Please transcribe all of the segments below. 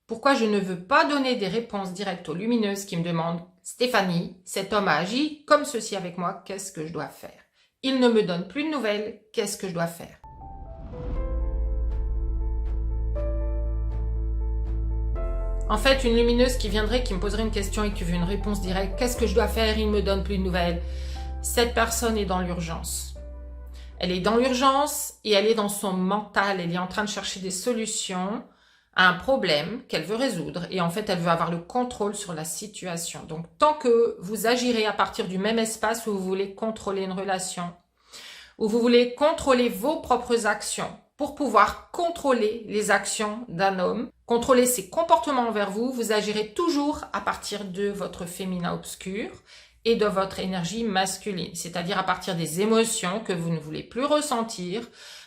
Pourquoi je ne veux pas donner des réponses directes aux lumineuses qui me demandent « Stéphanie, cet homme a agi comme ceci avec moi, qu'est-ce que je dois faire ?» Il ne me donne plus de nouvelles, qu'est-ce que je dois faire? En fait, une lumineuse qui viendrait, qui me poserait une question et qui veut une réponse directe, qu'est-ce que je dois faire? Il ne me donne plus de nouvelles. Cette personne est dans l'urgence. Elle est dans l'urgence et elle est dans son mental. Elle est en train de chercher des solutions à un problème qu'elle veut résoudre. Et en fait, elle veut avoir le contrôle sur la situation. Donc, tant que vous agirez à partir du même espace où vous voulez contrôler une relation, où vous voulez contrôler vos propres actions, pour pouvoir contrôler les actions d'un homme, contrôler ses comportements envers vous, vous agirez toujours à partir de votre féminin obscur et de votre énergie masculine, c'est-à-dire à partir des émotions que vous ne voulez plus ressentir.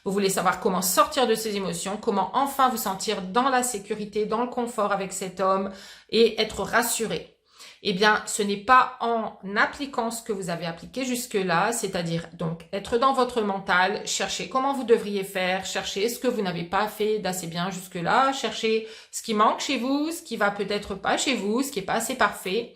Vous voulez savoir comment sortir de ces émotions, comment enfin vous sentir dans la sécurité, dans le confort avec cet homme et être rassuré. Eh bien, ce n'est pas en appliquant ce que vous avez appliqué jusque-là, c'est-à-dire donc être dans votre mental, chercher comment vous devriez faire, chercher ce que vous n'avez pas fait d'assez bien jusque-là, chercher ce qui manque chez vous, ce qui va peut-être pas chez vous, ce qui est pas assez parfait.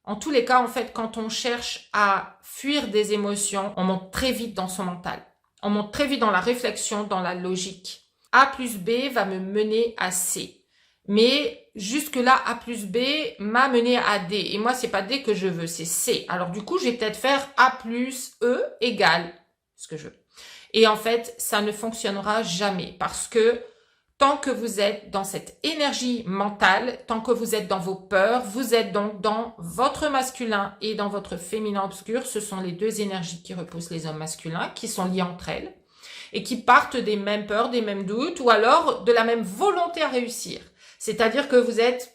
En tous les cas, en fait, quand on cherche à fuir des émotions, on monte très vite dans son mental. On monte très vite dans la réflexion, dans la logique. A plus B va me mener à C. Mais jusque-là, A plus B m'a mené à D. Et moi, c'est pas D que je veux, c'est C. Alors du coup, je vais peut-être faire A plus E égale ce que je veux. Et en fait, ça ne fonctionnera jamais parce que tant que vous êtes dans cette énergie mentale, tant que vous êtes dans vos peurs, vous êtes donc dans votre masculin et dans votre féminin obscur. Ce sont les deux énergies qui repoussent les hommes masculins, qui sont liées entre elles et qui partent des mêmes peurs, des mêmes doutes ou alors de la même volonté à réussir. C'est-à-dire que vous êtes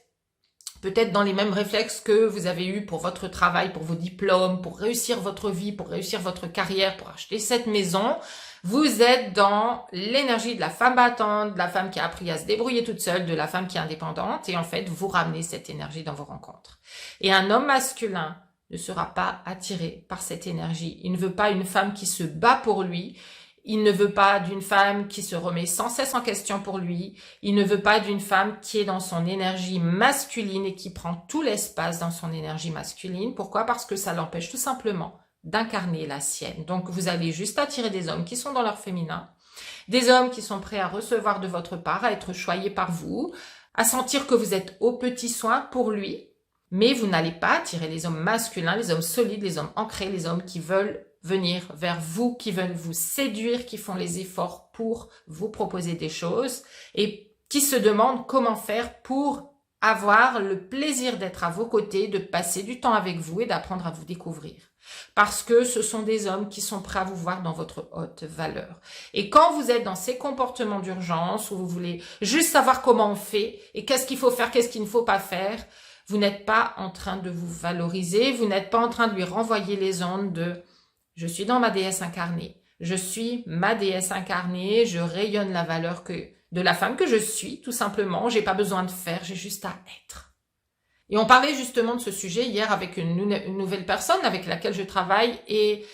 peut-être dans les mêmes réflexes que vous avez eu pour votre travail, pour vos diplômes, pour réussir votre vie, pour réussir votre carrière, pour acheter cette maison. Vous êtes dans l'énergie de la femme battante, de la femme qui a appris à se débrouiller toute seule, de la femme qui est indépendante. Et en fait, vous ramenez cette énergie dans vos rencontres. Et un homme masculin ne sera pas attiré par cette énergie. Il ne veut pas une femme qui se bat pour lui. Il ne veut pas d'une femme qui se remet sans cesse en question pour lui. Il ne veut pas d'une femme qui est dans son énergie masculine et qui prend tout l'espace dans son énergie masculine. Pourquoi? Parce que ça l'empêche tout simplement d'incarner la sienne. Donc, vous allez juste attirer des hommes qui sont dans leur féminin, des hommes qui sont prêts à recevoir de votre part, à être choyés par vous, à sentir que vous êtes aux petits soins pour lui. Mais vous n'allez pas attirer les hommes masculins, les hommes solides, les hommes ancrés, les hommes qui veulent venir vers vous, qui veulent vous séduire, qui font les efforts pour vous proposer des choses et qui se demandent comment faire pour avoir le plaisir d'être à vos côtés, de passer du temps avec vous et d'apprendre à vous découvrir. Parce que ce sont des hommes qui sont prêts à vous voir dans votre haute valeur. Et quand vous êtes dans ces comportements d'urgence où vous voulez juste savoir comment on fait et qu'est-ce qu'il faut faire, qu'est-ce qu'il ne faut pas faire, vous n'êtes pas en train de vous valoriser, vous n'êtes pas en train de lui renvoyer les ondes de « je suis dans ma déesse incarnée, je suis ma déesse incarnée, je rayonne la valeur de la femme que je suis, tout simplement, j'ai pas besoin de faire, j'ai juste à être ». Et on parlait justement de ce sujet hier avec une nouvelle personne avec laquelle je travaille et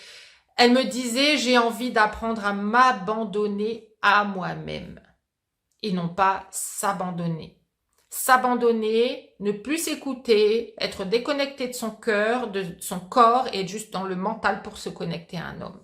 elle me disait « j'ai envie d'apprendre à m'abandonner à moi-même » et non pas s'abandonner. S'abandonner, ne plus s'écouter, être déconnecté de son cœur, de son corps et être juste dans le mental pour se connecter à un homme.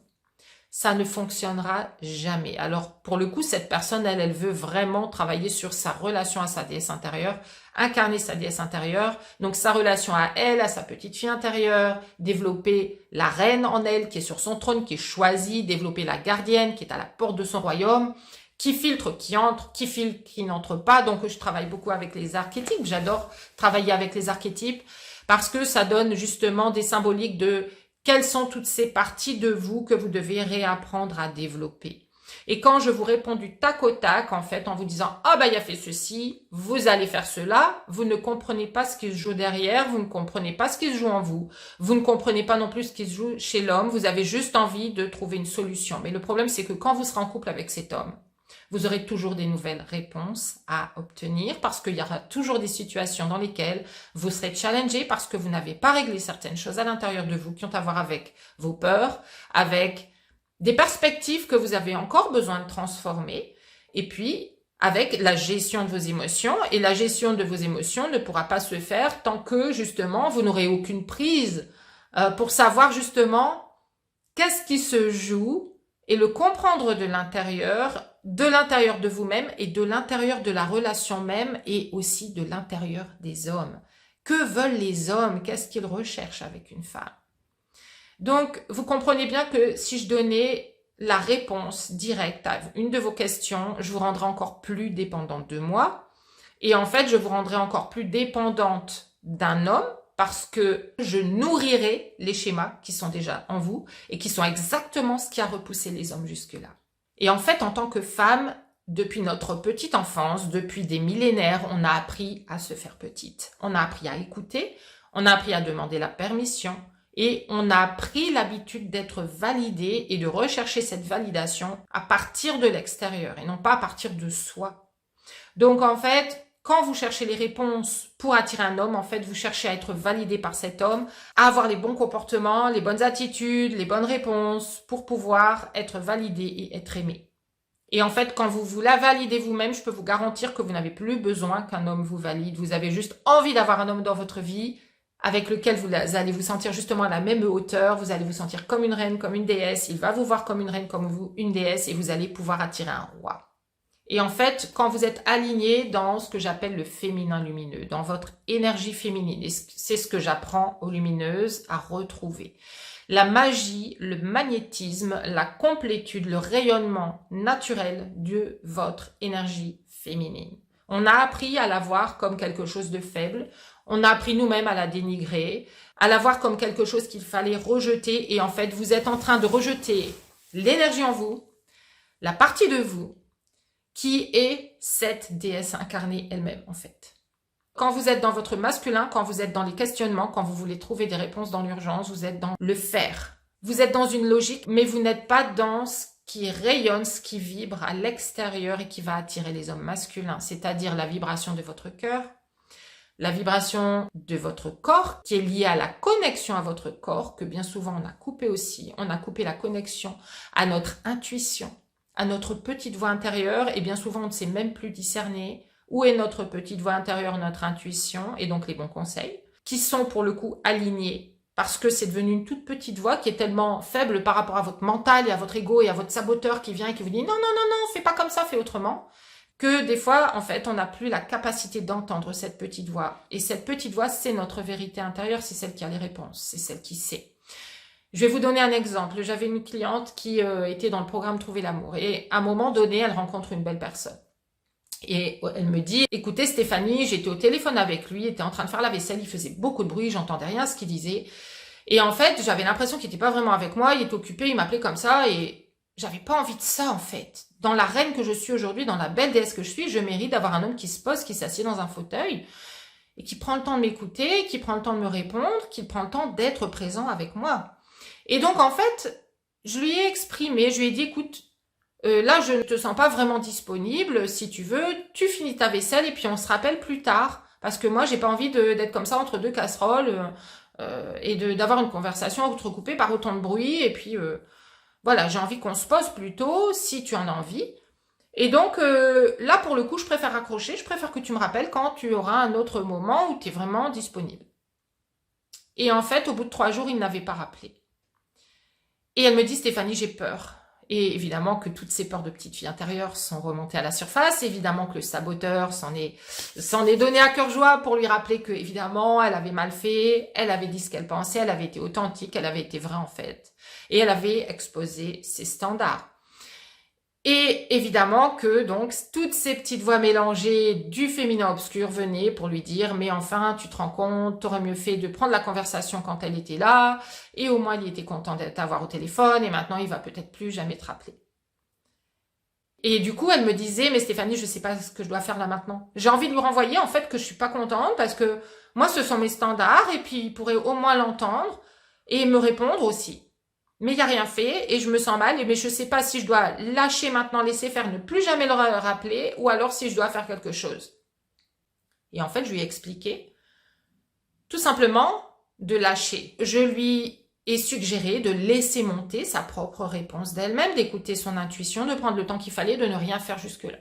Ça ne fonctionnera jamais. Alors, pour le coup, cette personne, elle veut vraiment travailler sur sa relation à sa déesse intérieure, incarner sa déesse intérieure, donc sa relation à elle, à sa petite fille intérieure, développer la reine en elle qui est sur son trône, qui est choisie, développer la gardienne qui est à la porte de son royaume, qui filtre, qui entre, qui filtre, qui n'entre pas. Donc, je travaille beaucoup avec les archétypes. J'adore travailler avec les archétypes parce que ça donne justement des symboliques de quelles sont toutes ces parties de vous que vous devez réapprendre à développer. Et quand je vous réponds du tac au tac, en fait, en vous disant « Ah ben, il a fait ceci, vous allez faire cela », vous ne comprenez pas ce qui se joue derrière, vous ne comprenez pas ce qui se joue en vous, vous ne comprenez pas non plus ce qui se joue chez l'homme, vous avez juste envie de trouver une solution. Mais le problème, c'est que quand vous serez en couple avec cet homme, vous aurez toujours des nouvelles réponses à obtenir parce qu'il y aura toujours des situations dans lesquelles vous serez challengé parce que vous n'avez pas réglé certaines choses à l'intérieur de vous qui ont à voir avec vos peurs, avec des perspectives que vous avez encore besoin de transformer. Et puis, avec la gestion de vos émotions. Et la gestion de vos émotions ne pourra pas se faire tant que, justement, vous n'aurez aucune prise pour savoir, justement, qu'est-ce qui se joue et le comprendre de l'intérieur de vous-même et de l'intérieur de la relation même et aussi de l'intérieur des hommes. Que veulent les hommes? Qu'est-ce qu'ils recherchent avec une femme? Donc, vous comprenez bien que si je donnais la réponse directe à une de vos questions, je vous rendrai encore plus dépendante de moi. Et en fait, je vous rendrai encore plus dépendante d'un homme parce que je nourrirai les schémas qui sont déjà en vous et qui sont exactement ce qui a repoussé les hommes jusque-là. Et en fait, en tant que femme, depuis notre petite enfance, depuis des millénaires, on a appris à se faire petite. On a appris à écouter, on a appris à demander la permission et on a pris l'habitude d'être validé et de rechercher cette validation à partir de l'extérieur et non pas à partir de soi. Donc en fait, quand vous cherchez les réponses pour attirer un homme, en fait, vous cherchez à être validé par cet homme, à avoir les bons comportements, les bonnes attitudes, les bonnes réponses pour pouvoir être validé et être aimé. Et en fait, quand vous la validez vous-même, je peux vous garantir que vous n'avez plus besoin qu'un homme vous valide. Vous avez juste envie d'avoir un homme dans votre vie avec lequel vous allez vous sentir justement à la même hauteur. Vous allez vous sentir comme une reine, comme une déesse. Il va vous voir comme une reine, comme vous, une déesse, et vous allez pouvoir attirer un roi. Et en fait, quand vous êtes aligné dans ce que j'appelle le féminin lumineux, dans votre énergie féminine, et c'est ce que j'apprends aux lumineuses à retrouver. La magie, le magnétisme, la complétude, le rayonnement naturel de votre énergie féminine. On a appris à la voir comme quelque chose de faible, on a appris nous-mêmes à la dénigrer, à la voir comme quelque chose qu'il fallait rejeter, et en fait, vous êtes en train de rejeter l'énergie en vous, la partie de vous, qui est cette déesse incarnée elle-même, en fait. Quand vous êtes dans votre masculin, quand vous êtes dans les questionnements, quand vous voulez trouver des réponses dans l'urgence, vous êtes dans le faire. Vous êtes dans une logique, mais vous n'êtes pas dans ce qui rayonne, ce qui vibre à l'extérieur et qui va attirer les hommes masculins, c'est-à-dire la vibration de votre cœur, la vibration de votre corps, qui est liée à la connexion à votre corps, que bien souvent on a coupé aussi. On a coupé la connexion à notre intuition, à notre petite voix intérieure, et bien souvent on ne sait même plus discerner où est notre petite voix intérieure, notre intuition, et donc les bons conseils, qui sont pour le coup alignés, parce que c'est devenu une toute petite voix qui est tellement faible par rapport à votre mental et à votre ego et à votre saboteur qui vient et qui vous dit non, non, non, non, fais pas comme ça, fais autrement, que des fois, en fait, on n'a plus la capacité d'entendre cette petite voix. Et cette petite voix, c'est notre vérité intérieure, c'est celle qui a les réponses, c'est celle qui sait. Je vais vous donner un exemple. J'avais une cliente qui était dans le programme Trouver l'amour. Et à un moment donné, elle rencontre une belle personne. Et elle me dit, écoutez Stéphanie, j'étais au téléphone avec lui, il était en train de faire la vaisselle, il faisait beaucoup de bruit, j'entendais rien ce qu'il disait. Et en fait, j'avais l'impression qu'il était pas vraiment avec moi, il était occupé, il m'appelait comme ça et j'avais pas envie de ça en fait. Dans la reine que je suis aujourd'hui, dans la belle déesse que je suis, je mérite d'avoir un homme qui se pose, qui s'assied dans un fauteuil et qui prend le temps de m'écouter, qui prend le temps de me répondre, qui prend le temps d'être présent avec moi. Et donc en fait, je lui ai exprimé, je lui ai dit, écoute, là, je ne te sens pas vraiment disponible. Si tu veux, tu finis ta vaisselle et puis on se rappelle plus tard. Parce que moi, j'ai pas envie d'être comme ça entre deux casseroles et d'avoir une conversation entrecoupée par autant de bruit. Et puis, voilà, j'ai envie qu'on se pose plutôt si tu en as envie. Et donc, là, pour le coup, je préfère raccrocher. Je préfère que tu me rappelles quand tu auras un autre moment où tu es vraiment disponible. Et en fait, au bout de 3 jours, il n'avait pas rappelé. Et elle me dit, Stéphanie, j'ai peur. Et évidemment que toutes ces peurs de petite fille intérieure sont remontées à la surface. Évidemment que le saboteur s'en est donné à cœur joie pour lui rappeler que, évidemment, elle avait mal fait, elle avait dit ce qu'elle pensait, elle avait été authentique, elle avait été vraie en fait. Et elle avait exposé ses standards. Et évidemment que donc toutes ces petites voix mélangées du féminin obscur venaient pour lui dire « Mais enfin, tu te rends compte, t'aurais mieux fait de prendre la conversation quand elle était là, et au moins il était content de t'avoir au téléphone, et maintenant il va peut-être plus jamais te rappeler. » Et du coup, elle me disait « Mais Stéphanie, je sais pas ce que je dois faire là maintenant. » J'ai envie de lui renvoyer en fait que je suis pas contente parce que moi ce sont mes standards, et puis il pourrait au moins l'entendre et me répondre aussi. Mais il n'y a rien fait et je me sens mal, mais je ne sais pas si je dois lâcher maintenant, laisser faire, ne plus jamais le rappeler, ou alors si je dois faire quelque chose. Et en fait, je lui ai expliqué tout simplement de lâcher. Je lui ai suggéré de laisser monter sa propre réponse d'elle-même, d'écouter son intuition, de prendre le temps qu'il fallait, de ne rien faire jusque-là.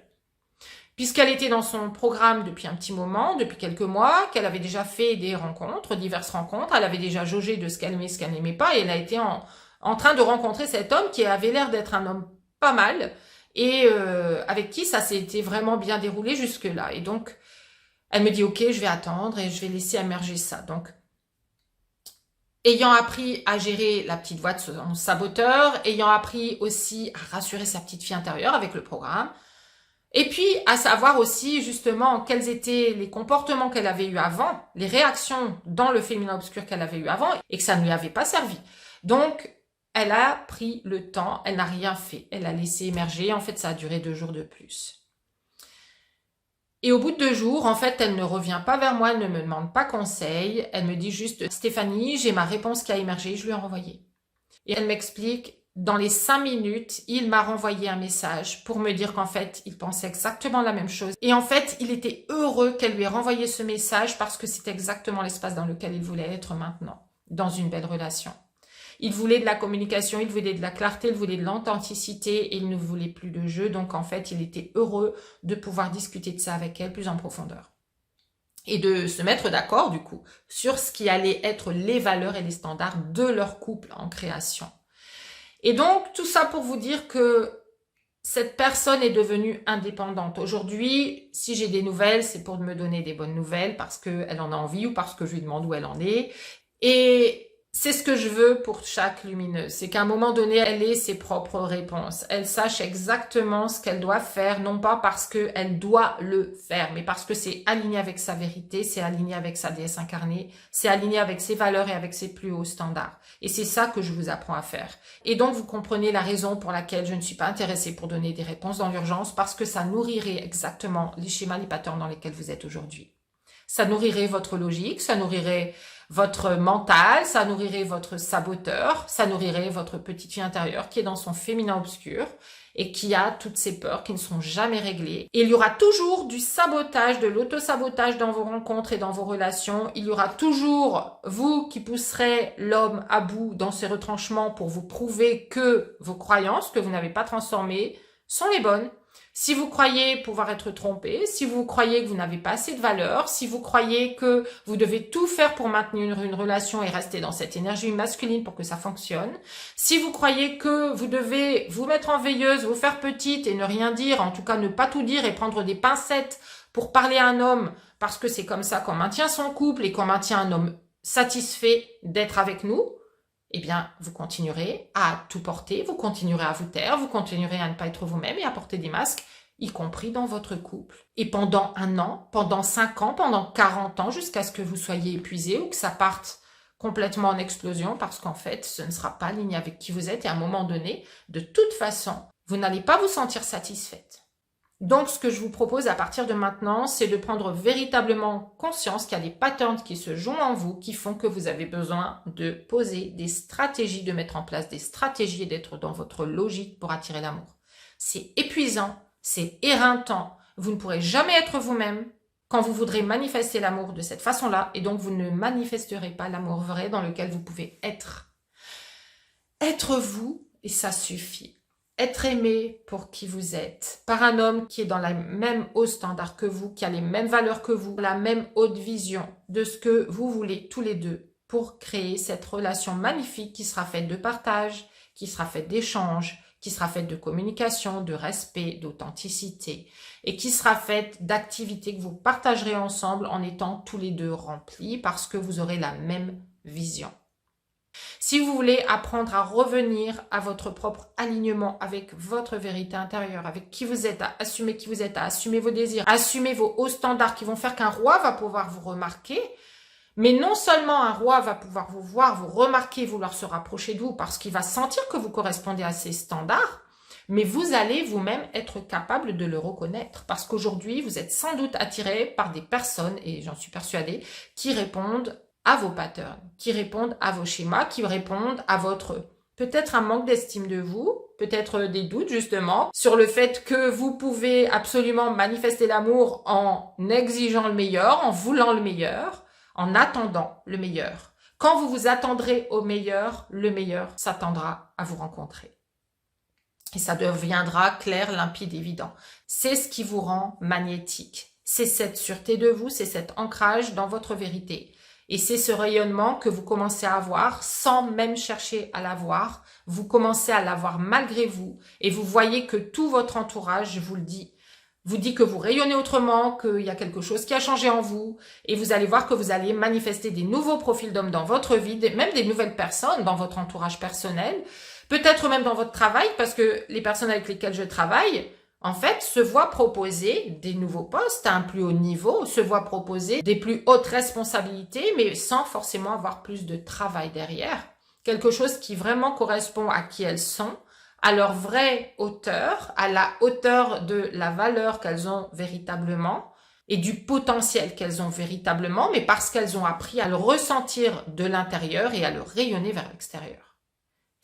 puisqu'elle était dans son programme depuis un petit moment, depuis quelques mois, qu'elle avait déjà fait des rencontres, diverses rencontres, elle avait déjà jaugé de ce qu'elle aimait, ce qu'elle n'aimait pas, et elle a été en train de rencontrer cet homme qui avait l'air d'être un homme pas mal, et avec qui ça s'était vraiment bien déroulé jusque-là. Et donc, elle me dit, ok, je vais attendre et je vais laisser émerger ça. Donc, ayant appris à gérer la petite voix de son saboteur, ayant appris aussi à rassurer sa petite fille intérieure avec le programme, et puis à savoir aussi justement quels étaient les comportements qu'elle avait eu avant, les réactions dans le féminin obscur qu'elle avait eu avant, et que ça ne lui avait pas servi. Donc, elle a pris le temps, elle n'a rien fait, elle a laissé émerger, en fait ça a duré 2 jours de plus. Et au bout de 2 jours, en fait, elle ne revient pas vers moi, elle ne me demande pas conseil. Elle me dit juste, Stéphanie, j'ai ma réponse qui a émergé, je lui ai renvoyé. Et elle m'explique, dans les 5 minutes, il m'a renvoyé un message pour me dire qu'en fait, il pensait exactement la même chose. Et en fait, il était heureux qu'elle lui ait renvoyé ce message parce que c'était exactement l'espace dans lequel il voulait être maintenant, dans une belle relation. Il voulait de la communication, il voulait de la clarté, il voulait de l'authenticité et il ne voulait plus de jeu. Donc, en fait, il était heureux de pouvoir discuter de ça avec elle plus en profondeur. Et de se mettre d'accord, du coup, sur ce qui allait être les valeurs et les standards de leur couple en création. Et donc, tout ça pour vous dire que cette personne est devenue indépendante. Aujourd'hui, si j'ai des nouvelles, c'est pour me donner des bonnes nouvelles parce qu'elle en a envie ou parce que je lui demande où elle en est. Et c'est ce que je veux pour chaque lumineuse, c'est qu'à un moment donné, elle ait ses propres réponses. Elle sache exactement ce qu'elle doit faire, non pas parce qu'elle doit le faire, mais parce que c'est aligné avec sa vérité, c'est aligné avec sa déesse incarnée, c'est aligné avec ses valeurs et avec ses plus hauts standards. Et c'est ça que je vous apprends à faire. Et donc, vous comprenez la raison pour laquelle je ne suis pas intéressée pour donner des réponses dans l'urgence, parce que ça nourrirait exactement les schémas, les patterns dans lesquels vous êtes aujourd'hui. Ça nourrirait votre logique, ça nourrirait votre mental, ça nourrirait votre saboteur, ça nourrirait votre petite fille intérieure qui est dans son féminin obscur et qui a toutes ces peurs qui ne sont jamais réglées. Et il y aura toujours du sabotage, de l'auto-sabotage dans vos rencontres et dans vos relations. Il y aura toujours vous qui pousserez l'homme à bout dans ses retranchements pour vous prouver que vos croyances que vous n'avez pas transformées sont les bonnes. Si vous croyez pouvoir être trompé, si vous croyez que vous n'avez pas assez de valeur, si vous croyez que vous devez tout faire pour maintenir une relation et rester dans cette énergie masculine pour que ça fonctionne, si vous croyez que vous devez vous mettre en veilleuse, vous faire petite et ne rien dire, en tout cas ne pas tout dire et prendre des pincettes pour parler à un homme, parce que c'est comme ça qu'on maintient son couple et qu'on maintient un homme satisfait d'être avec nous, eh bien, vous continuerez à tout porter, vous continuerez à vous taire, vous continuerez à ne pas être vous-même et à porter des masques, y compris dans votre couple. Et pendant 1 an, pendant 5 ans, pendant 40 ans, jusqu'à ce que vous soyez épuisé ou que ça parte complètement en explosion, parce qu'en fait, ce ne sera pas aligné avec qui vous êtes et à un moment donné, de toute façon, vous n'allez pas vous sentir satisfaite. Donc, ce que je vous propose à partir de maintenant, c'est de prendre véritablement conscience qu'il y a des patterns qui se jouent en vous, qui font que vous avez besoin de poser des stratégies, de mettre en place des stratégies et d'être dans votre logique pour attirer l'amour. C'est épuisant, c'est éreintant, vous ne pourrez jamais être vous-même quand vous voudrez manifester l'amour de cette façon-là, et donc vous ne manifesterez pas l'amour vrai dans lequel vous pouvez être. Être vous, et ça suffit. Être aimé pour qui vous êtes, par un homme qui est dans la même haut standard que vous, qui a les mêmes valeurs que vous, la même haute vision de ce que vous voulez tous les deux pour créer cette relation magnifique qui sera faite de partage, qui sera faite d'échange, qui sera faite de communication, de respect, d'authenticité et qui sera faite d'activités que vous partagerez ensemble en étant tous les deux remplis parce que vous aurez la même vision. Si vous voulez apprendre à revenir à votre propre alignement avec votre vérité intérieure, avec qui vous êtes, à assumer qui vous êtes, à assumer vos désirs, à assumer vos hauts standards qui vont faire qu'un roi va pouvoir vous remarquer, mais non seulement un roi va pouvoir vous voir, vous remarquer, vouloir se rapprocher de vous parce qu'il va sentir que vous correspondez à ces standards, mais vous allez vous-même être capable de le reconnaître parce qu'aujourd'hui, vous êtes sans doute attiré par des personnes, et j'en suis persuadée, qui répondent à vos patterns, qui répondent à vos schémas, qui répondent à votre peut-être un manque d'estime de vous, peut-être des doutes justement sur le fait que vous pouvez absolument manifester l'amour en exigeant le meilleur, en voulant le meilleur, en attendant le meilleur. Quand vous vous attendrez au meilleur, le meilleur s'attendra à vous rencontrer. Et ça deviendra clair, limpide, évident. C'est ce qui vous rend magnétique. C'est cette sûreté de vous, c'est cet ancrage dans votre vérité. Et c'est ce rayonnement que vous commencez à avoir sans même chercher à l'avoir. Vous commencez à l'avoir malgré vous et vous voyez que tout votre entourage vous dit que vous rayonnez autrement, qu'il y a quelque chose qui a changé en vous et vous allez voir que vous allez manifester des nouveaux profils d'hommes dans votre vie, même des nouvelles personnes dans votre entourage personnel, peut-être même dans votre travail parce que les personnes avec lesquelles je travaille, en fait, se voient proposer des nouveaux postes à un plus haut niveau, se voient proposer des plus hautes responsabilités, mais sans forcément avoir plus de travail derrière. Quelque chose qui vraiment correspond à qui elles sont, à leur vraie hauteur, à la hauteur de la valeur qu'elles ont véritablement et du potentiel qu'elles ont véritablement, mais parce qu'elles ont appris à le ressentir de l'intérieur et à le rayonner vers l'extérieur.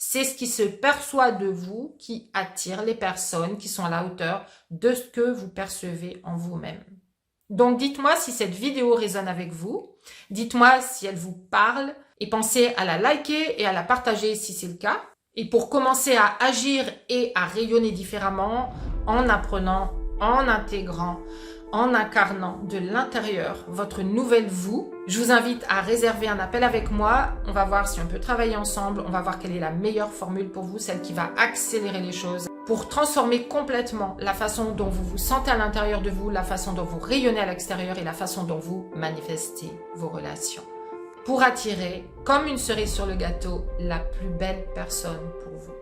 C'est ce qui se perçoit de vous qui attire les personnes qui sont à la hauteur de ce que vous percevez en vous-même. Donc dites-moi si cette vidéo résonne avec vous, dites-moi si elle vous parle et pensez à la liker et à la partager si c'est le cas. Et pour commencer à agir et à rayonner différemment en apprenant, en intégrant, en incarnant de l'intérieur votre nouvelle vous, je vous invite à réserver un appel avec moi. On va voir si on peut travailler ensemble. On va voir quelle est la meilleure formule pour vous, celle qui va accélérer les choses pour transformer complètement la façon dont vous vous sentez à l'intérieur de vous, la façon dont vous rayonnez à l'extérieur et la façon dont vous manifestez vos relations. Pour attirer, comme une cerise sur le gâteau, la plus belle personne pour vous.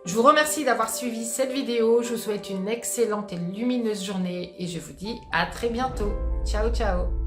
Je vous remercie d'avoir suivi cette vidéo. Je vous souhaite une excellente et lumineuse journée et je vous dis à très bientôt. Ciao, ciao.